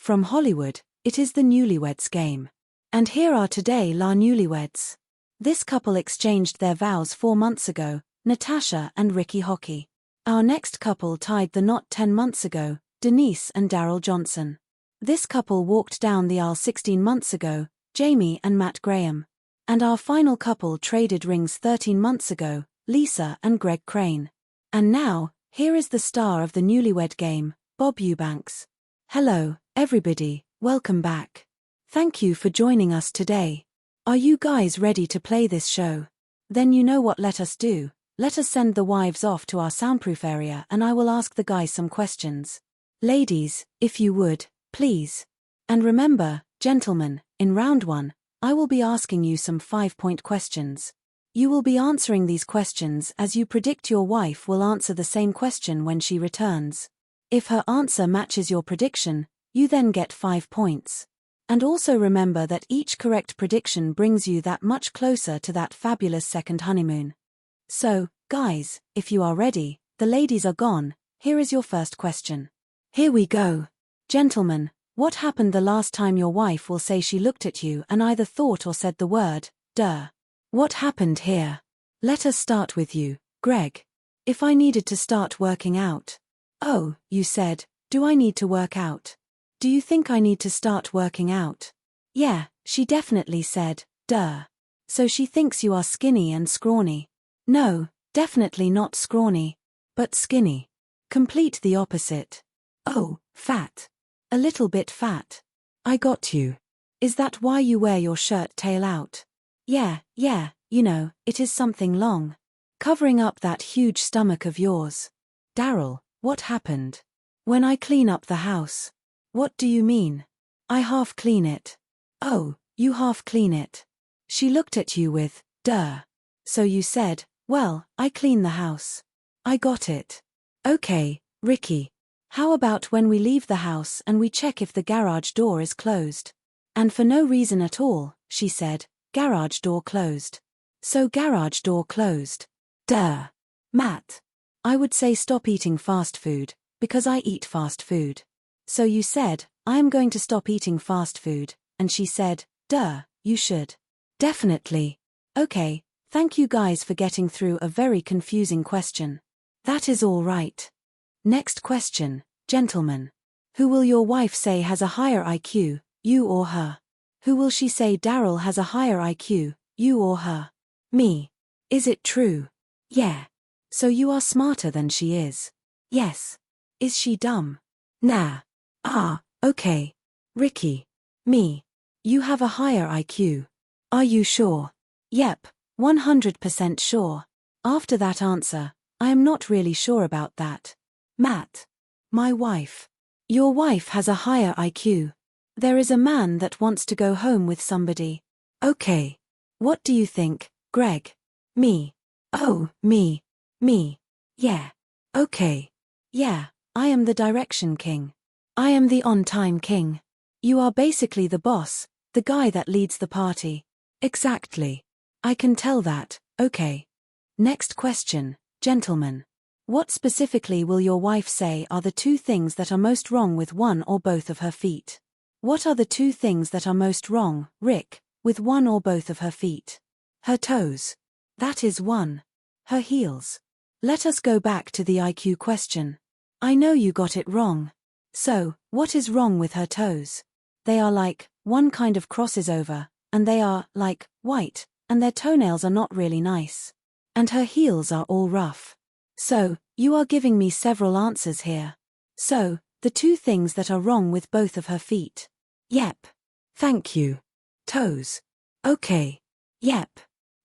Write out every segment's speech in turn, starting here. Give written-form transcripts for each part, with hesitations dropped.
From Hollywood, it is the Newlyweds game. And here are today la Newlyweds. This couple exchanged their vows 4 months ago, Natasha and Ricky Hockey. Our next couple tied the knot 10 months ago, Denise and Daryl Johnson. This couple walked down the aisle 16 months ago, Jamie and Matt Graham. And our final couple traded rings 13 months ago, Lisa and Greg Crane. And now, here is the star of the Newlywed game, Bob Eubanks. Hello, everybody, welcome back. Thank you for joining us today. Are you guys ready to play this show? Then you know what let us do. Let us send the wives off to our soundproof area and I will ask the guys some questions. Ladies, if you would, please. And remember, gentlemen, in round 1, I will be asking you some 5-point questions. You will be answering these questions as you predict your wife will answer the same question when she returns. If her answer matches your prediction, you then get 5 points. And also remember that each correct prediction brings you that much closer to that fabulous second honeymoon. So, guys, if you are ready, the ladies are gone, here is your first question. Here we go. Gentlemen, what happened the last time your wife will say she looked at you and either thought or said the word, duh? What happened here? Let us start with you, Greg. If I needed to start working out. Oh, you said, do I need to work out? Do you think I need to start working out? Yeah, she definitely said, duh. So she thinks you are skinny and scrawny. No, definitely not scrawny. But skinny. Complete the opposite. Oh, fat. A little bit fat. I got you. Is that why you wear your shirt tail out? Yeah, you know, it is something long. Covering up that huge stomach of yours. Daryl, what happened? When I clean up the house. What do you mean? I half clean it. Oh, you half clean it. She looked at you with, duh. So you said, well, I clean the house. I got it. Okay, Ricky. How about when we leave the house and we check if the garage door is closed? And for no reason at all, she said, garage door closed. So garage door closed. Duh. Matt. I would say stop eating fast food, because I eat fast food. So you said, I am going to stop eating fast food, and she said, duh, you should. Definitely. Okay, thank you guys for getting through a very confusing question. That is all right. Next question, gentlemen. Who will your wife say has a higher IQ, you or her? Who will she say Daryl has a higher IQ, you or her? Me. Is it true? Yeah. So you are smarter than she is? Yes. Is she dumb? Nah. Ah, okay. Ricky. Me. You have a higher IQ. Are you sure? Yep, 100% sure. After that answer, I am not really sure about that. Matt. My wife. Your wife has a higher IQ. There is a man that wants to go home with somebody. Okay. What do you think, Greg? Me. Oh, me. Me. Yeah. Okay. Yeah, I am the direction king. I am the on-time king. You are basically the boss, the guy that leads the party. Exactly. I can tell that, okay. Next question, gentlemen. What specifically will your wife say are the 2 things that are most wrong with one or both of her feet? What are the 2 things that are most wrong, Rick, with one or both of her feet? Her toes. That is 1. Her heels. Let us go back to the IQ question. I know you got it wrong. So, what is wrong with her toes? They are like, one kind of crosses over, and they are, like, white, and their toenails are not really nice. And her heels are all rough. So, you are giving me several answers here. So, the 2 things that are wrong with both of her feet. Yep. Thank you. Toes. Okay. Yep.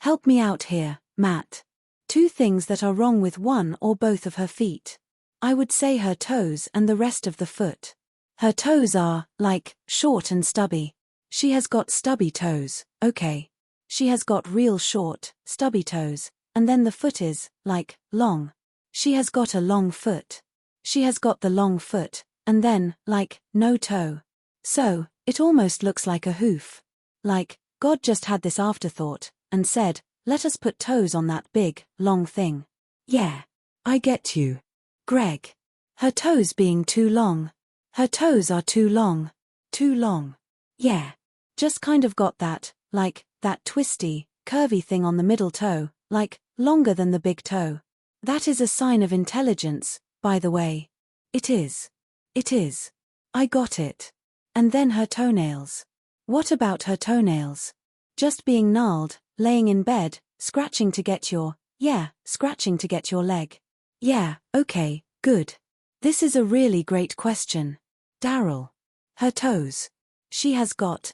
Help me out here, Matt. 2 things that are wrong with one or both of her feet. I would say her toes and the rest of the foot. Her toes are, like, short and stubby. She has got stubby toes, okay. She has got real short, stubby toes, and then the foot is, like, long. She has got a long foot. She has got the long foot, and then, like, no toe. So, it almost looks like a hoof. Like, God just had this afterthought, and said, let us put toes on that big, long thing. Yeah. I get you. Greg. Her toes being too long. Her toes are too long. Too long. Yeah. Just kind of got that, like, that twisty, curvy thing on the middle toe, like, longer than the big toe. That is a sign of intelligence, by the way. It is. It is. I got it. And then her toenails. What about her toenails? Just being gnarled, laying in bed, scratching to get your leg. Yeah, okay, good. This is a really great question. Daryl. Her toes. She has got,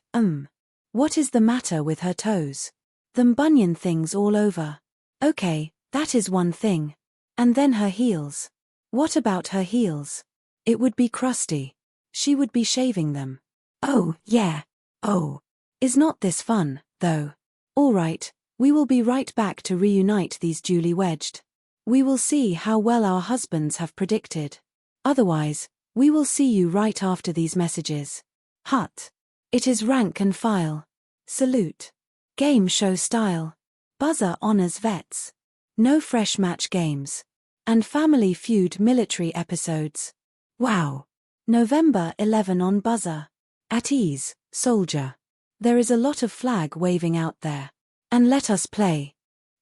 What is the matter with her toes? Them bunion things all over. Okay, that is one thing. And then her heels. What about her heels? It would be crusty. She would be shaving them. Oh, yeah. Oh. Is not this fun, though? All right, we will be right back to reunite these duly wedged. We will see how well our husbands have predicted. Otherwise, we will see you right after these messages. Hut. It is rank and file. Salute. Game show style. Buzzer honors vets. No fresh match games. And Family Feud military episodes. Wow. November 11 on buzzer. At ease, soldier. There is a lot of flag waving out there. And let us play.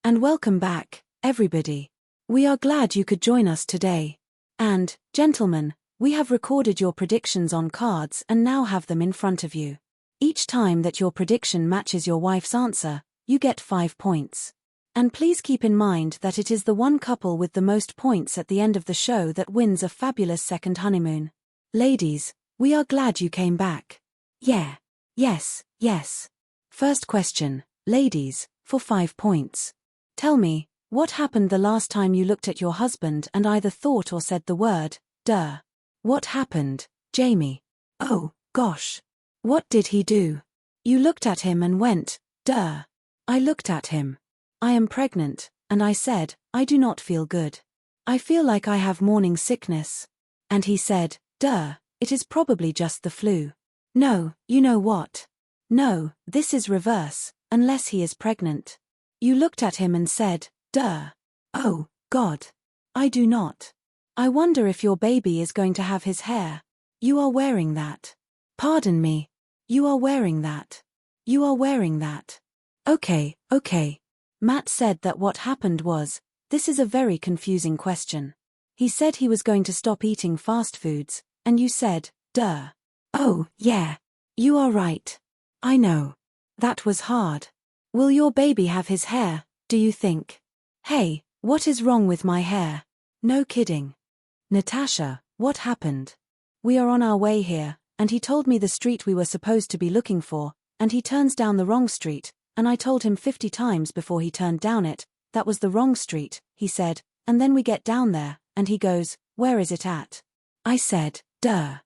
And welcome back, everybody. We are glad you could join us today. And, gentlemen, we have recorded your predictions on cards and now have them in front of you. Each time that your prediction matches your wife's answer, you get 5 points. And please keep in mind that it is the one couple with the most points at the end of the show that wins a fabulous second honeymoon. Ladies, we are glad you came back. Yeah. Yes, yes. First question, ladies, for 5 points. Tell me, what happened the last time you looked at your husband and either thought or said the word, duh? What happened, Jamie? Oh, gosh. What did he do? You looked at him and went, duh. I looked at him. I am pregnant, and I said, I do not feel good. I feel like I have morning sickness. And he said, duh, it is probably just the flu. No, you know what? No, this is reverse, unless he is pregnant. You looked at him and said, duh. Oh, God. I do not. I wonder if your baby is going to have his hair. You are wearing that. Pardon me. You are wearing that. You are wearing that. Okay. Matt said that what happened was, this is a very confusing question. He said he was going to stop eating fast foods, and you said, duh. Oh, yeah. You are right. I know. That was hard. Will your baby have his hair, do you think? Hey, what is wrong with my hair? No kidding. Natasha, what happened? We are on our way here, and he told me the street we were supposed to be looking for, and he turns down the wrong street, and I told him 50 times before he turned down it, that was the wrong street, he said, and then we get down there, and he goes, where is it at? I said, duh.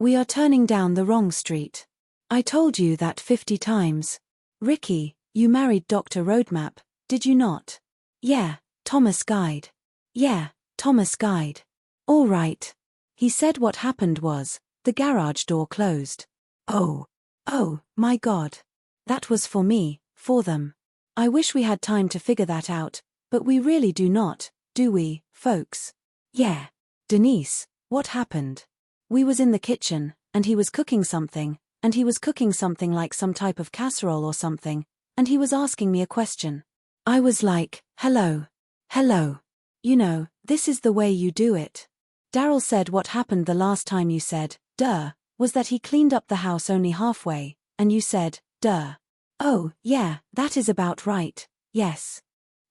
We are turning down the wrong street. I told you that 50 times. Ricky, you married Dr. Roadmap, did you not? Yeah, Thomas Guide. Yeah, Thomas Guide. All right. He said what happened was, the garage door closed. Oh, my God. That was for me, for them. I wish we had time to figure that out, but we really do not, do we, folks? Yeah. Denise, what happened? We was in the kitchen, and he was cooking something like some type of casserole or something, and he was asking me a question. I was like, hello. You know, this is the way you do it. Daryl said what happened the last time you said, duh, was that he cleaned up the house only halfway, and you said, duh. Oh, yeah, that is about right, yes.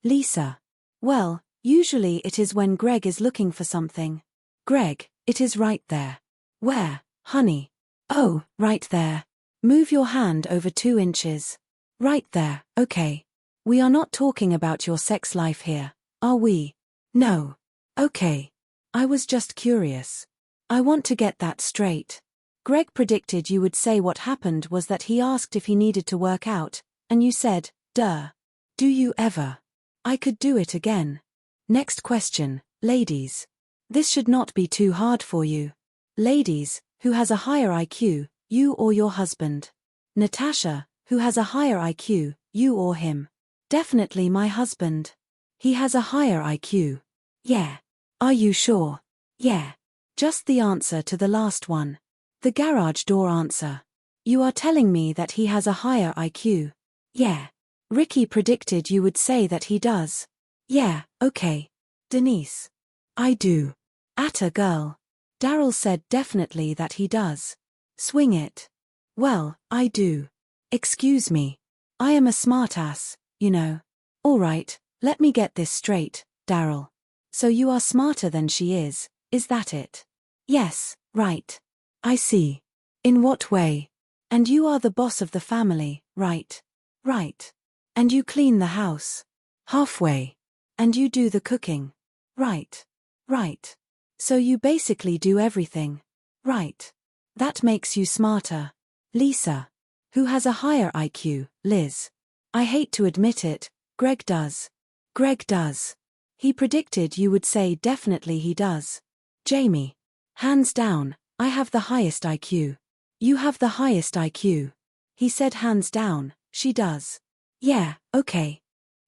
Lisa. Well, usually it is when Greg is looking for something. Greg, it is right there. Where, honey? Oh, right there. Move your hand over 2 inches. Right there, okay. We are not talking about your sex life here, are we? No. Okay. I was just curious. I want to get that straight. Greg predicted you would say what happened was that he asked if he needed to work out, and you said, duh. Do you ever? I could do it again. Next question, ladies. This should not be too hard for you. Ladies, who has a higher IQ, you or your husband? Natasha, who has a higher IQ, you or him? Definitely my husband. He has a higher IQ. Yeah. Are you sure? Yeah. Just the answer to the last one. The garage door answer. You are telling me that he has a higher IQ? Yeah. Ricky predicted you would say that he does. Yeah, okay. Denise. I do. Atta girl. Daryl said definitely that he does. Swing it. Well, I do. Excuse me. I am a smartass, you know. All right, let me get this straight, Daryl. So you are smarter than she is that it? Yes, right. I see. In what way? And you are the boss of the family, right? Right. And you clean the house. Halfway. And you do the cooking. Right. Right. So you basically do everything. Right. That makes you smarter. Lisa. Who has a higher IQ, Liz? I hate to admit it, Greg does. Greg does. He predicted you would say definitely he does. Jamie. Hands down, I have the highest IQ. You have the highest IQ. He said hands down, she does. Yeah, okay.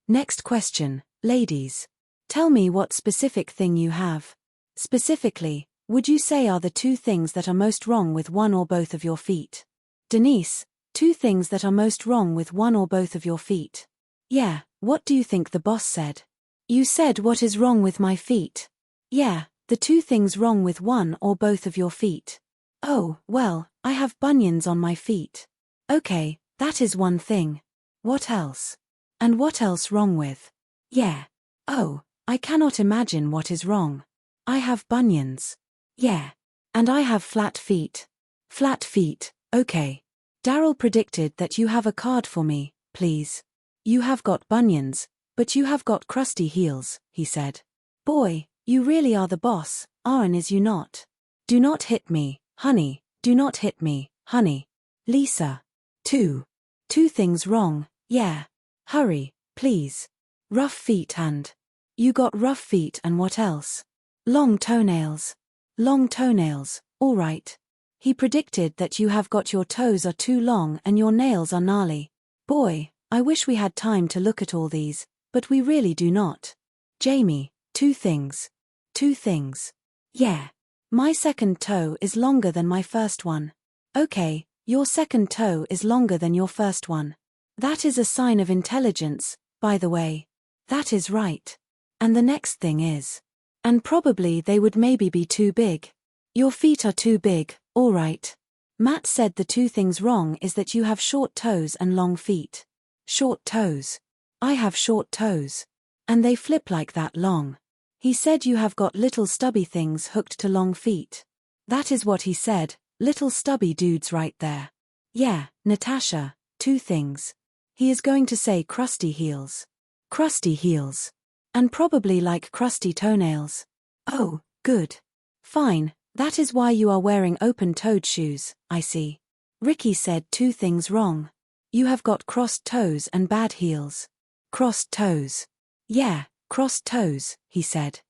Next question, ladies. Tell me what specific thing you have. Specifically, would you say are the two things that are most wrong with one or both of your feet? Denise, two things that are most wrong with one or both of your feet. Yeah, what do you think the boss said? You said what is wrong with my feet? Yeah, the two things wrong with one or both of your feet. Oh, well, I have bunions on my feet. Okay, that is one thing. What else? And what else wrong with? Yeah. Oh, I cannot imagine what is wrong. I have bunions. Yeah. And I have flat feet. Flat feet, okay. Daryl predicted that you have a card for me, please. You have got bunions, but you have got crusty heels, he said. Boy, you really are the boss, aren't you not? Do not hit me, honey, do not hit me, honey. Lisa. Two things wrong, yeah. Hurry, please. Rough feet and. You got rough feet and what else? Long toenails. Long toenails, all right. He predicted that you have got your toes are too long and your nails are gnarly. Boy, I wish we had time to look at all these, but we really do not. Jamie, two things. Two things. Yeah. My second toe is longer than my first one. Okay, your second toe is longer than your first one. That is a sign of intelligence, by the way. That is right. And the next thing is. And probably they would maybe be too big. Your feet are too big, all right. Matt said the two things wrong is that you have short toes and long feet. Short toes. I have short toes. And they flip like that long. He said you have got little stubby things hooked to long feet. That is what he said, little stubby dudes right there. Yeah, Natasha, two things. He is going to say crusty heels. Crusty heels. And probably like crusty toenails. Oh, good. Fine, that is why you are wearing open-toed shoes, I see. Ricky said two things wrong. You have got crossed toes and bad heels. Crossed toes. Yeah, crossed toes, he said.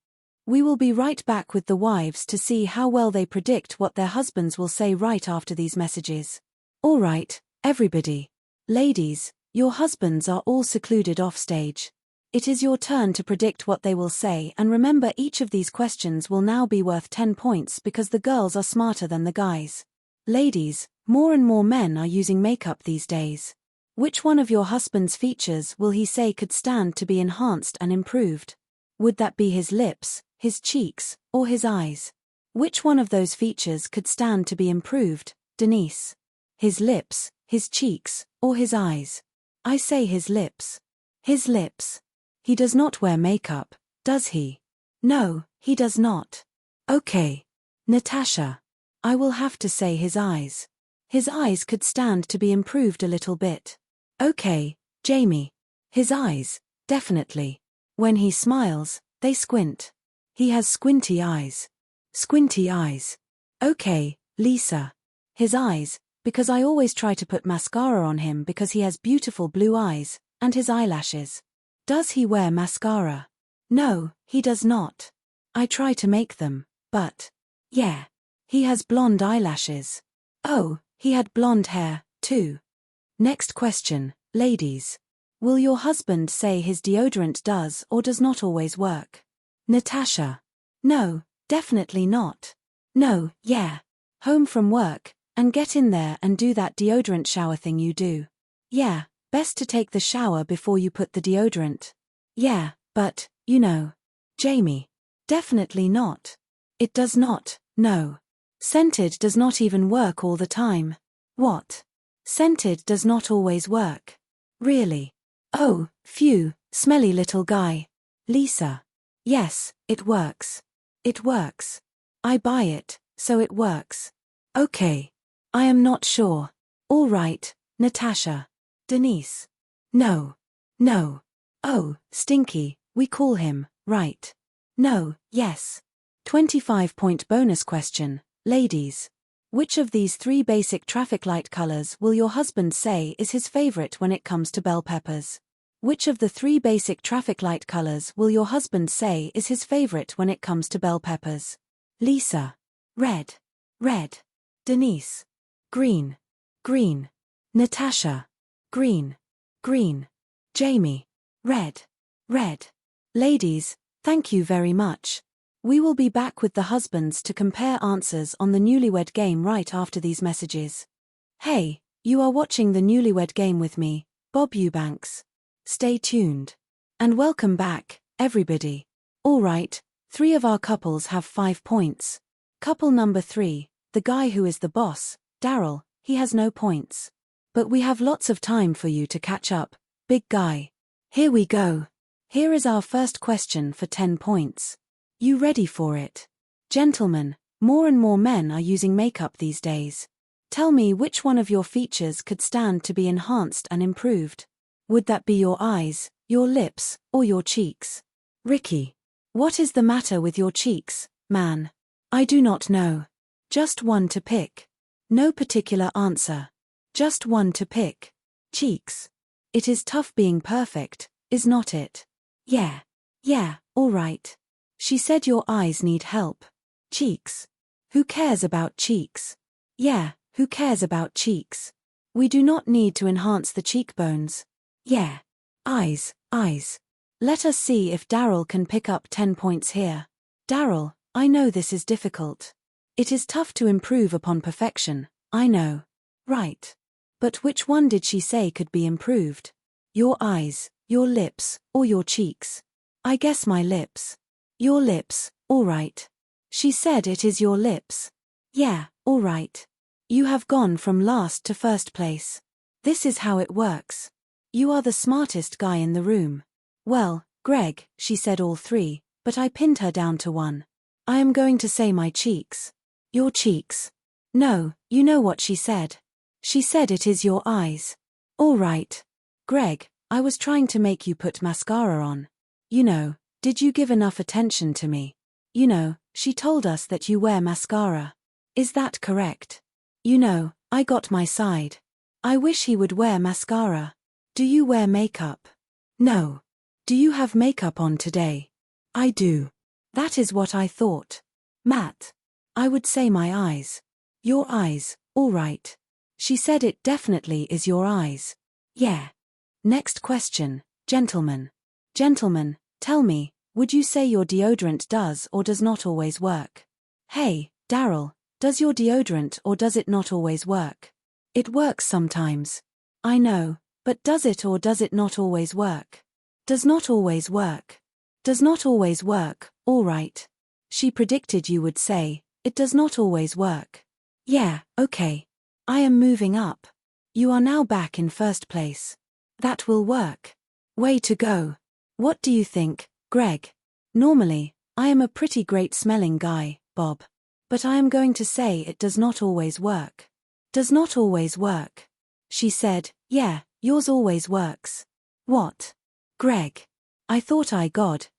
We will be right back with the wives to see how well they predict what their husbands will say right after these messages. All right, everybody. Ladies, your husbands are all secluded off stage. It is your turn to predict what they will say, and remember each of these questions will now be worth 10 points because the girls are smarter than the guys. Ladies, more and more men are using makeup these days. Which one of your husband's features will he say could stand to be enhanced and improved? Would that be his lips, his cheeks, or his eyes? Which one of those features could stand to be improved, Denise? His lips, his cheeks, or his eyes? I say his lips. His lips. He does not wear makeup, does he? No, he does not. Okay. Natasha. I will have to say his eyes. His eyes could stand to be improved a little bit. Okay, Jamie. His eyes, definitely. When he smiles, they squint. He has squinty eyes. Squinty eyes. Okay, Lisa. His eyes, because I always try to put mascara on him because he has beautiful blue eyes, and his eyelashes. Does he wear mascara? No, he does not. I try to make them, but. Yeah. He has blonde eyelashes. Oh, he had blonde hair, too. Next question, ladies. Will your husband say his deodorant does or does not always work? Natasha. No, definitely not. No, yeah. Home from work, and get in there and do that deodorant shower thing you do. Yeah, best to take the shower before you put the deodorant. Yeah, but, you know. Jamie. Definitely not. It does not, no. Scented does not even work all the time. What? Scented does not always work. Really? Oh, phew, smelly little guy. Lisa. Yes, it works. It works. I buy it, so it works. Okay. I am not sure. All right, Natasha. Denise. No. No. Oh, Stinky, we call him, right? No, yes. 25-point bonus question, ladies. Which of these 3 basic traffic light colors will your husband say is his favorite when it comes to bell peppers? Which of the 3 basic traffic light colors will your husband say is his favorite when it comes to bell peppers? Lisa. Red. Red. Denise. Green. Green. Natasha. Green. Green. Jamie. Red. Red. Ladies, thank you very much. We will be back with the husbands to compare answers on the Newlywed Game right after these messages. Hey, you are watching the Newlywed Game with me, Bob Eubanks. Stay tuned. And welcome back, everybody. All right, 3 of our couples have 5 points. Couple number 3, the guy who is the boss, Daryl, he has no points. But we have lots of time for you to catch up, big guy. Here we go. Here is our first question for 10 points. You ready for it? Gentlemen, more and more men are using makeup these days. Tell me which one of your features could stand to be enhanced and improved. Would that be your eyes, your lips, or your cheeks? Ricky. What is the matter with your cheeks, man? I do not know. Just one to pick. No particular answer. Just one to pick. Cheeks. It is tough being perfect, is not it? Yeah. Yeah, all right. She said your eyes need help. Cheeks. Who cares about cheeks? Yeah, who cares about cheeks? We do not need to enhance the cheekbones. Yeah. Eyes, eyes. Let us see if Daryl can pick up 10 points here. Daryl, I know this is difficult. It is tough to improve upon perfection, I know. Right. But which one did she say could be improved? Your eyes, your lips, or your cheeks? I guess my lips. Your lips, all right. She said it is your lips. Yeah, all right. You have gone from last to first place. This is how it works. You are the smartest guy in the room. Well, Greg, she said all 3, but I pinned her down to 1. I am going to say my cheeks. Your cheeks. No, you know what she said. She said it is your eyes. All right. Greg, I was trying to make you put mascara on. You know, did you give enough attention to me? You know, she told us that you wear mascara. Is that correct? You know, I got my side. I wish he would wear mascara. Do you wear makeup? No. Do you have makeup on today? I do. That is what I thought. Matt. I would say my eyes. Your eyes, all right. She said it definitely is your eyes. Yeah. Next question, gentlemen. Gentlemen, tell me, would you say your deodorant does or does not always work? Hey, Daryl, does your deodorant or does it not always work? It works sometimes. I know, but does it or does it not always work? Does not always work. Does not always work, all right. She predicted you would say, it does not always work. Yeah, okay. I am moving up. You are now back in first place. That will work. Way to go. What do you think, Greg? Normally, I am a pretty great smelling guy, Bob. But I am going to say it does not always work. Does not always work. She said, yeah, yours always works. What? Greg. I thought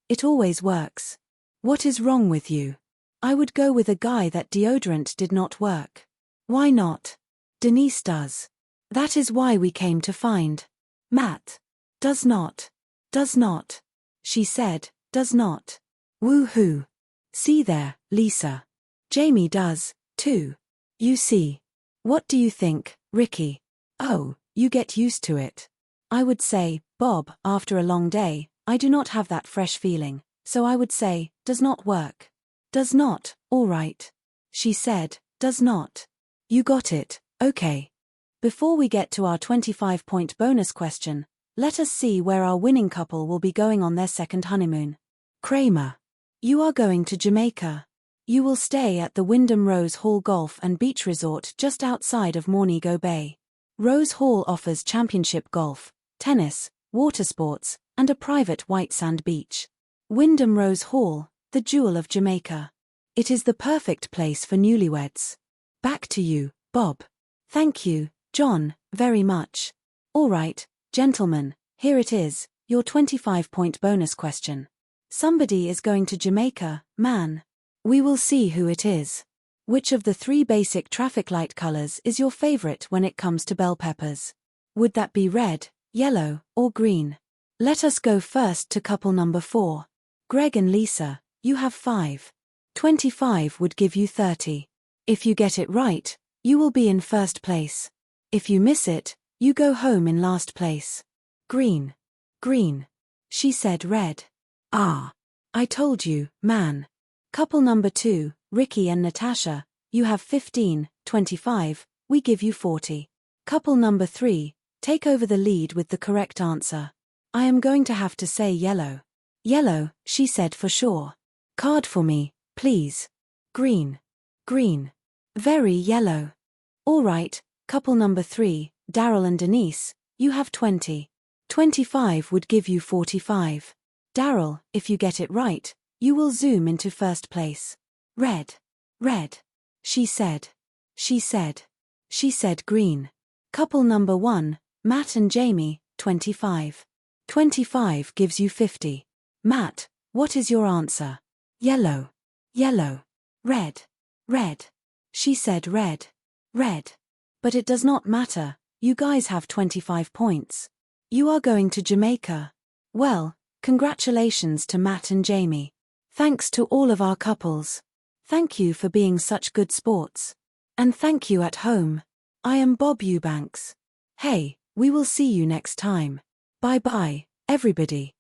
it always works. What is wrong with you? I would go with a guy that deodorant did not work. Why not? Denise does. That is why we came to find. Matt. Does not. Does not. She said, does not. Woo-hoo. See there, Lisa. Jamie does, too. You see. What do you think, Ricky? Oh, you get used to it. I would say, Bob, after a long day, I do not have that fresh feeling, so I would say, does not work. Does not, all right. She said, Does not. You got it, okay. Before we get to our 25-point bonus question, let us see where our winning couple will be going on their second honeymoon. Kramer. You are going to Jamaica. You will stay at the Wyndham Rose Hall Golf and Beach Resort just outside of Montego Bay. Rose Hall offers championship golf, tennis, water sports, and a private white sand beach. Wyndham Rose Hall, the jewel of Jamaica. It is the perfect place for newlyweds. Back to you, Bob. Thank you, John, very much. All right, gentlemen, here it is, your 25-point bonus question. Somebody is going to Jamaica, man. We will see who it is. Which of the 3 basic traffic light colors is your favorite when it comes to bell peppers? Would that be red, yellow, or green? Let us go first to couple number 4. Greg and Lisa, you have 5. 25 would give you 30. If you get it right, you will be in first place. If you miss it, you go home in last place. Green. Green. She said red. Ah. I told you, man. Couple number 2, Ricky and Natasha, you have 15, 25, we give you 40. Couple number 3, take over the lead with the correct answer. I am going to have to say yellow. Yellow, she said for sure. Card for me, please. Green. Green. Very yellow. All right, couple number 3, Daryl and Denise, you have 20. 25 would give you 45. Daryl, if you get it right, you will zoom into first place. Red. Red. She said. She said. She said green. Couple number 1, Matt and Jamie, 25. 25 gives you 50. Matt, what is your answer? Yellow. Yellow. Red. Red. She said red. Red. But it does not matter, you guys have 25 points. You are going to Jamaica. Well, congratulations to Matt and Jamie. Thanks to all of our couples. Thank you for being such good sports. And thank you at home. I am Bob Eubanks. Hey, we will see you next time. Bye-bye, everybody.